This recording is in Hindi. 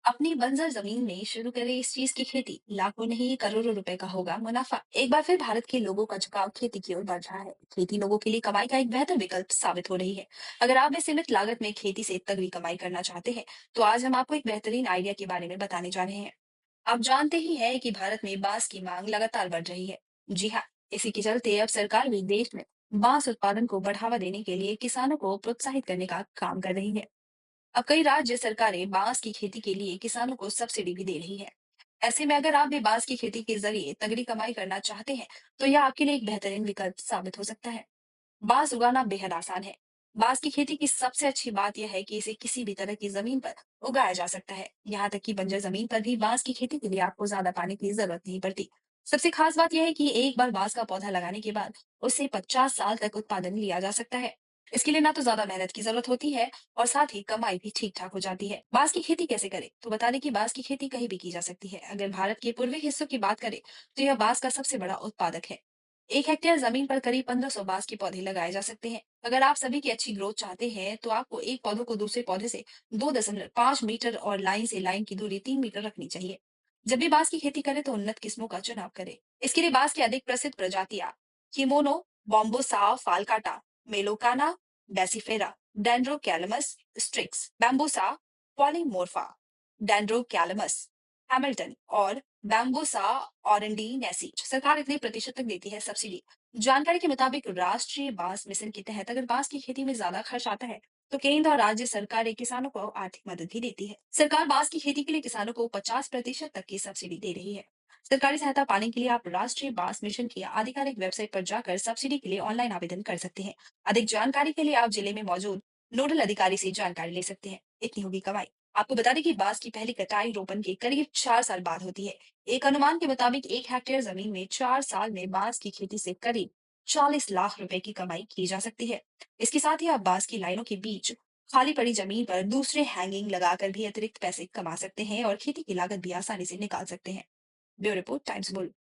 अपनी बंजर जमीन में शुरू करें इस चीज की खेती, लाखों नहीं करोड़ों रुपए का होगा मुनाफा। एक बार फिर भारत के लोगों का झुकाव खेती की ओर बढ़ रहा है। खेती लोगों के लिए कमाई का एक बेहतर विकल्प साबित हो रही है। अगर आप भी सीमित लागत में खेती से तगड़ी कमाई करना चाहते हैं, तो आज हम आपको एक बेहतरीन आइडिया के बारे में बताने जा रहे हैं। आप जानते ही हैं कि भारत में बांस की मांग लगातार बढ़ रही है। जी हाँ, इसी के चलते अब सरकार भी देश में बांस उत्पादन को बढ़ावा देने के लिए किसानों को प्रोत्साहित करने का काम कर रही है। अब कई राज्य सरकारें बांस की खेती के लिए किसानों को सब्सिडी भी दे रही है। ऐसे में अगर आप भी बांस की खेती के जरिए तगड़ी कमाई करना चाहते हैं, तो यह आपके लिए एक बेहतरीन विकल्प साबित हो सकता है। बांस उगाना बेहद आसान है। बांस की खेती की सबसे अच्छी बात यह है कि इसे किसी भी तरह की जमीन पर उगाया जा सकता है। यहाँ तक कि बंजर जमीन पर भी बांस की खेती के लिए आपको ज्यादा पानी की जरूरत नहीं पड़ती। सबसे खास बात यह है कि एक बार बांस का पौधा लगाने के बाद उससे 50 साल तक उत्पादन लिया जा सकता है। इसके लिए ना तो ज्यादा मेहनत की जरूरत होती है, और साथ ही कमाई भी ठीक ठाक हो जाती है। बांस की खेती कैसे करें, तो बता दें कि बांस की खेती कहीं भी की जा सकती है। अगर भारत के पूर्वी हिस्सों की बात करें, तो यह बांस का सबसे बड़ा उत्पादक है। 1 हेक्टेयर जमीन पर करीब 1500 बांस के पौधे लगाए जा सकते हैं। अगर आप सभी की अच्छी ग्रोथ चाहते हैं, तो आपको एक पौधे को दूसरे पौधे से 2.5 मीटर और लाइन से लाइन की दूरी 3 मीटर रखनी चाहिए। जब भी बांस की खेती करें, तो उन्नत किस्मों का चुनाव करें। इसके लिए बांस की अधिक प्रसिद्ध प्रजातियां किमोनो, बॉम्बोसा फाल्काटा, मेलोकाना, बेसिफेरा, डेंड्रोकैलमस स्ट्रिक्स, बैम्बूसा पॉलीमोर्फा, डेंड्रोकैलमस हैमिल्टन और बैम्बूसा ऑरेंडिनेसी। सरकार इतने प्रतिशत तक देती है सब्सिडी। जानकारी के मुताबिक राष्ट्रीय बांस मिशन के तहत अगर बांस की खेती में ज्यादा खर्च आता है, तो केंद्र और राज्य सरकारें किसानों को आर्थिक मदद भी देती है। सरकार बांस की खेती के लिए किसानों को 50% तक की सब्सिडी दे रही है। सरकारी सहायता पाने के लिए आप राष्ट्रीय बांस मिशन की आधिकारिक वेबसाइट पर जाकर सब्सिडी के लिए ऑनलाइन आवेदन कर सकते हैं। अधिक जानकारी के लिए आप जिले में मौजूद नोडल अधिकारी से जानकारी ले सकते हैं। इतनी होगी कमाई। आपको बता दें कि बांस की पहली कटाई रोपण के करीब 4 साल बाद होती है। एक अनुमान के मुताबिक 1 हेक्टेयर जमीन में 4 साल में बांस की खेती से करीब 40 लाख रुपए की कमाई की जा सकती है। इसके साथ ही आप बांस की लाइनों के बीच खाली पड़ी जमीन पर दूसरे हैंगिंग लगाकर भी अतिरिक्त पैसे कमा सकते हैं और खेती की लागत भी आसानी से निकाल सकते हैं। Bureau report, times bull.